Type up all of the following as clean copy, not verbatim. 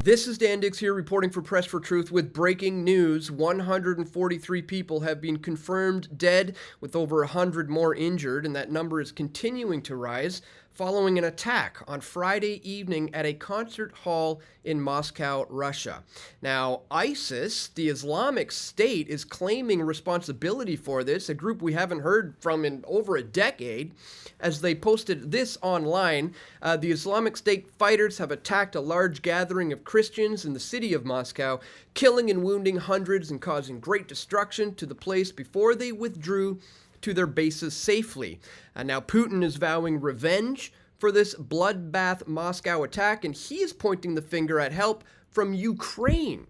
This is Dan Dicks here reporting for Press for Truth with breaking news. 143 people have been confirmed dead, with over 100 more injured, and that number is continuing to rise following an attack on Friday evening at a concert hall in Moscow, Russia. Now, ISIS, the Islamic State, is claiming responsibility for this, a group we haven't heard from in over a decade, as they posted this online. The Islamic State fighters have attacked a large gathering of Christians in the city of Moscow, killing and wounding hundreds and causing great destruction to the place before they withdrew to their bases safely. Now, Putin is vowing revenge for this bloodbath Moscow attack, and he is pointing the finger at help from Ukraine,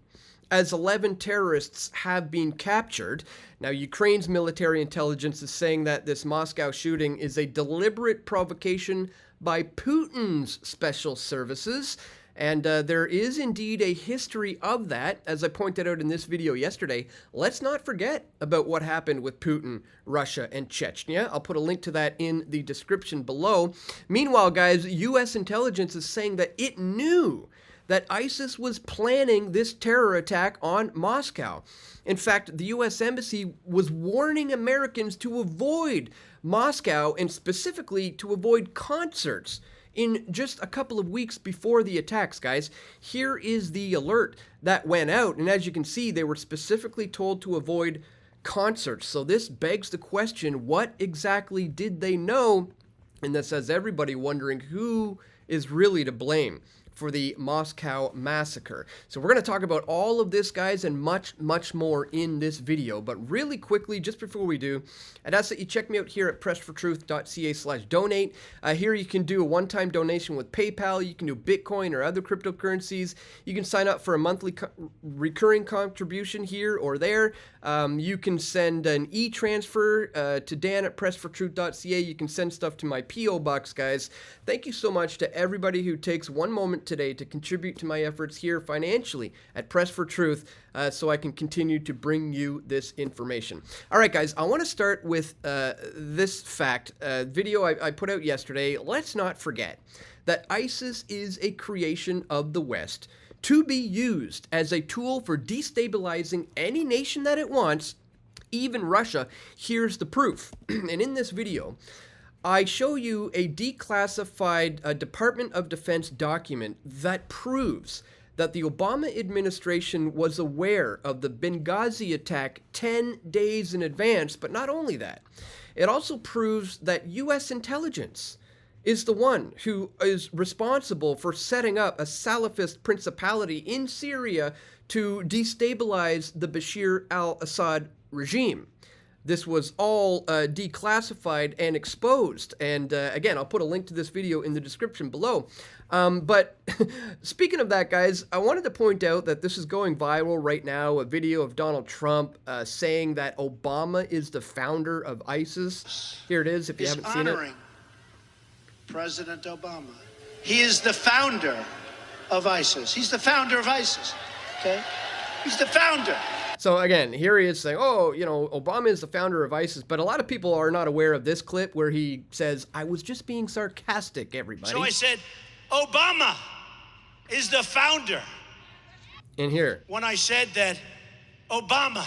as 11 terrorists have been captured. Now, Ukraine's military intelligence is saying that this Moscow shooting is a deliberate provocation by Putin's special services, and there is indeed a history of that, as I pointed out in this video yesterday. Let's not forget about what happened with Putin, Russia, and Chechnya. I'll put a link to that in the description below. Meanwhile, guys, U.S. intelligence is saying that it knew that ISIS was planning this terror attack on Moscow. In fact, the U.S. Embassy was warning Americans to avoid Moscow, and specifically to avoid concerts, in just a couple of weeks before the attacks, guys. Here is the alert that went out, and as you can see, they were specifically told to avoid concerts. So this begs the question, what exactly did they know? And this has everybody wondering who is really to blame for the Moscow massacre. So we're going to talk about all of this, guys, and much, much more in this video. But really quickly, just before we do, I'd ask that you check me out here at pressfortruth.ca/donate. Here you can do a one-time donation with PayPal. You can do Bitcoin or other cryptocurrencies. You can sign up for a monthly recurring contribution here or there. You can send an e-transfer to Dan at pressfortruth.ca. You can send stuff to my P.O. box, guys. Thank you so much to everybody who takes one moment today to contribute to my efforts here financially at Press for Truth, so I can continue to bring you this information. All right, guys, I want to start with this fact. Video I put out yesterday. Let's not forget that ISIS is a creation of the West to be used as a tool for destabilizing any nation that it wants, even Russia. Here's the proof. And in this video, I show you a declassified Department of Defense document that proves that the Obama administration was aware of the Benghazi attack 10 days in advance. But not only that, it also proves that U.S. intelligence is the one who is responsible for setting up a Salafist principality in Syria to destabilize the Bashar al-Assad regime. This was all declassified and exposed. And again, I'll put a link to this video in the description below. But speaking of that, guys, I wanted to point out that this is going viral right now, a video of Donald Trump saying that Obama is the founder of ISIS. Here it is, if you haven't seen it. President Obama. He is the founder of ISIS. He's the founder of ISIS, okay? He's the founder. So again, here he is saying, oh, you know, Obama is the founder of ISIS, but a lot of people are not aware of this clip where he says, I was just being sarcastic, everybody. So I said, Obama is the founder. And here. When I said that Obama,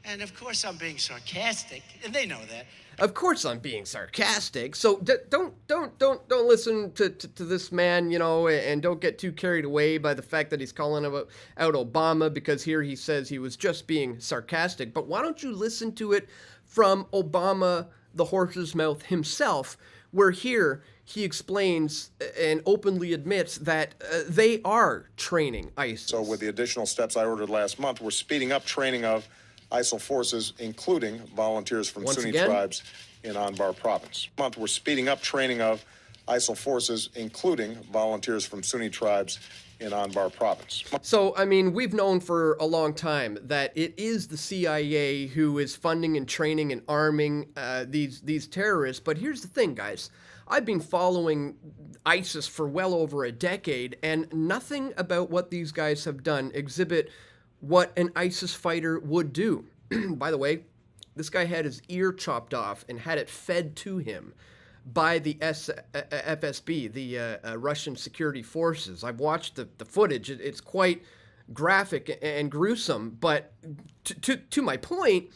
and of course I'm being sarcastic, and they know that. Of course I'm being sarcastic. So don't listen to this man, you know, and don't get too carried away by the fact that he's calling out Obama, because here he says he was just being sarcastic. But why don't you listen to it from Obama, the horse's mouth himself, where here he explains and openly admits that they are training ISIS. So with the additional steps I ordered last month, we're speeding up training of ISIL forces, including volunteers from Sunni tribes in Anbar province. We're speeding up training of ISIL forces, including volunteers from Sunni tribes in Anbar province. So, I mean, we've known for a long time that it is the CIA who is funding and training and arming these terrorists. But here's the thing, guys. I've been following ISIS for well over a decade, and nothing about what these guys have done exhibit what an ISIS fighter would do. By the way, this guy had his ear chopped off and had it fed to him by the FSB, the Russian security forces. I've watched the footage. It's quite graphic and gruesome, but to my point,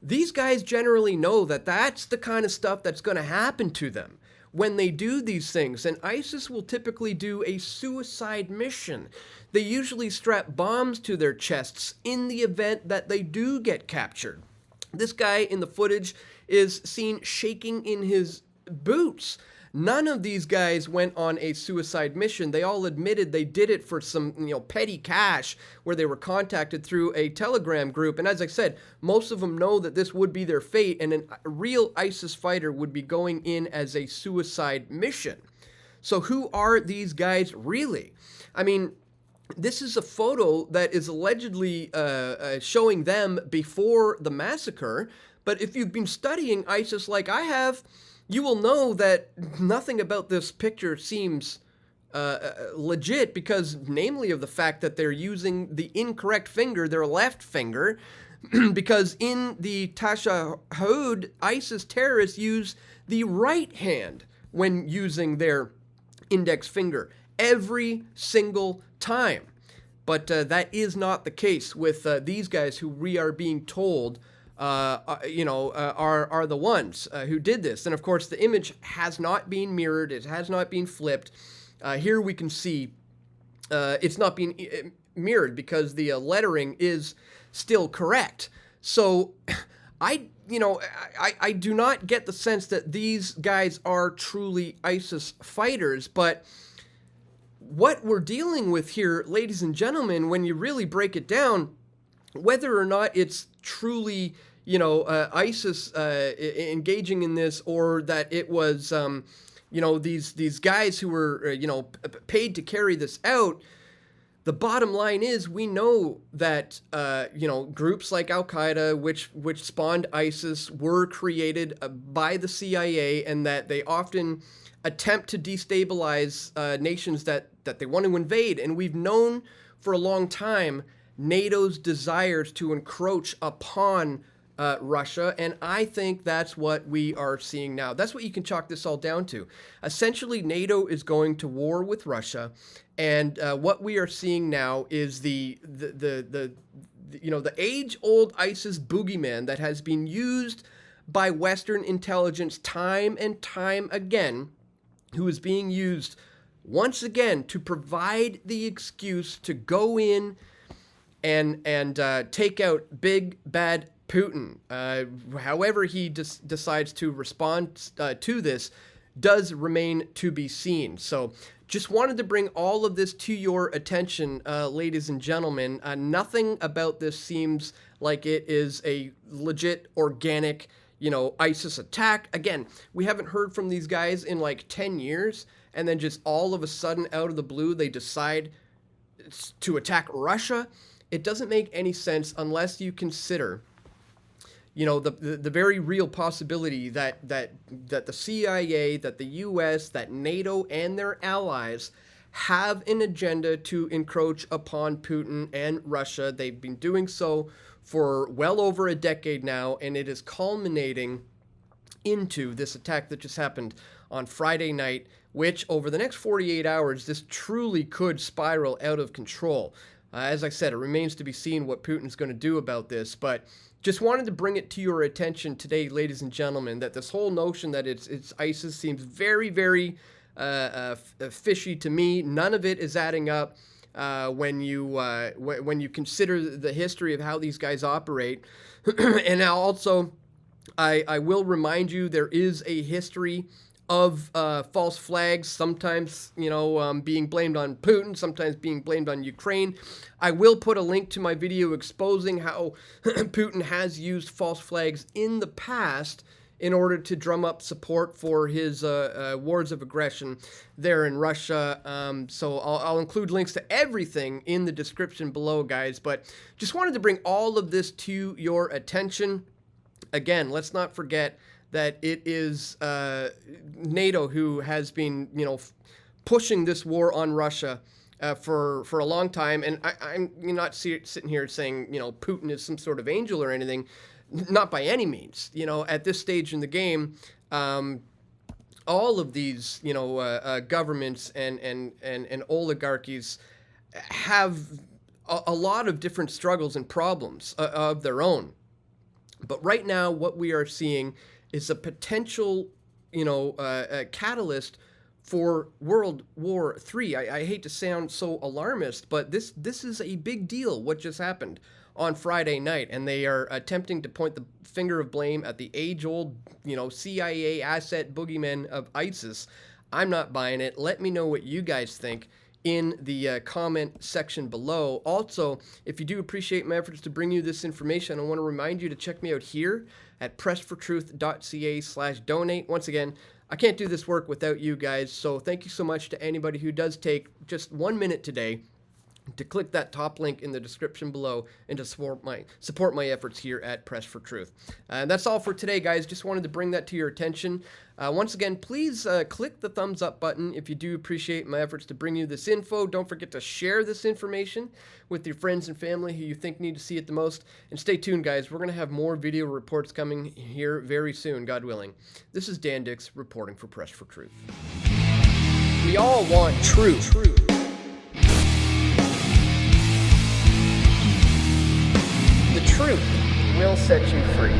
these guys generally know that that's the kind of stuff that's going to happen to them when they do these things. And ISIS will typically do a suicide mission. They usually strap bombs to their chests in the event that they do get captured. This guy in the footage is seen shaking in his boots. None of these guys went on a suicide mission. They all admitted they did it for some, petty cash, where they were contacted through a Telegram group. And as I said, most of them know that this would be their fate, and a real ISIS fighter would be going in as a suicide mission. So who are these guys really? I mean, this is a photo that is allegedly showing them before the massacre. But if you've been studying ISIS like I have, you will know that nothing about this picture seems legit, because namely of the fact that they're using the incorrect finger, their left finger, because in the Tashahhud, ISIS terrorists use the right hand when using their index finger every single time. But that is not the case with these guys who we are being told are the ones who did this. And of course, the image has not been mirrored. It has not been flipped. Here we can see it's not being mirrored because the lettering is still correct. So I do not get the sense that these guys are truly ISIS fighters. But what we're dealing with here, ladies and gentlemen, when you really break it down, whether or not it's truly, ISIS engaging in this, or that it was, these guys who were, paid to carry this out, the bottom line is we know that, groups like Al-Qaeda, which spawned ISIS, were created by the CIA, and that they often attempt to destabilize nations that they want to invade. And we've known for a long time NATO's desires to encroach upon Russia, and I think that's what we are seeing now. That's what you can chalk this all down to. Essentially, NATO is going to war with Russia, and what we are seeing now is the age-old ISIS boogeyman that has been used by Western intelligence time and time again, who is being used once again to provide the excuse to go in and take out big bad Putin. However he decides to respond to this does remain to be seen. So just wanted to bring all of this to your attention, ladies and gentlemen. Nothing about this seems like it is a legit, organic, ISIS attack. Again, we haven't heard from these guys in like 10 years, and then just all of a sudden, out of the blue, they decide to attack Russia. It doesn't make any sense unless you consider, the very real possibility that the CIA, that the US, that NATO and their allies have an agenda to encroach upon Putin and Russia. They've been doing so for well over a decade now, and it is culminating into this attack that just happened on Friday night, which over the next 48 hours, this truly could spiral out of control. As I said, it remains to be seen what Putin's going to do about this, but just wanted to bring it to your attention today, ladies and gentlemen, that this whole notion that it's ISIS seems very, very fishy to me. None of it is adding up when you consider the history of how these guys operate. And now also, I will remind you, there is a history of false flags, sometimes, being blamed on Putin, sometimes being blamed on Ukraine. I will put a link to my video exposing how Putin has used false flags in the past in order to drum up support for his wars of aggression there in Russia. So I'll include links to everything in the description below, guys. But just wanted to bring all of this to your attention. Again, let's not forget that it is NATO who has been, pushing this war on Russia for a long time. And I'm not sitting here saying, Putin is some sort of angel or anything. Not by any means. At this stage in the game, all of these, governments and oligarchies have a lot of different struggles and problems of their own. But right now, what we are seeing is a potential, catalyst for World War III. I hate to sound so alarmist, but this is a big deal, what just happened on Friday night, and they are attempting to point the finger of blame at the age-old, CIA asset boogeyman of ISIS. I'm not buying it. Let me know what you guys think in the comment section below. Also, if you do appreciate my efforts to bring you this information, I want to remind you to check me out here at pressfortruth.ca/donate. Once again, I can't do this work without you guys, so thank you so much to anybody who does take just 1 minute today to click that top link in the description below and to support my efforts here at Press for Truth. And that's all for today, guys. Just wanted to bring that to your attention. Once again, please click the thumbs up button if you do appreciate my efforts to bring you this info. Don't forget to share this information with your friends and family who you think need to see it the most. And stay tuned, guys. We're going to have more video reports coming here very soon, God willing. This is Dan Dicks reporting for Press for Truth. We all want truth. The truth will set you free.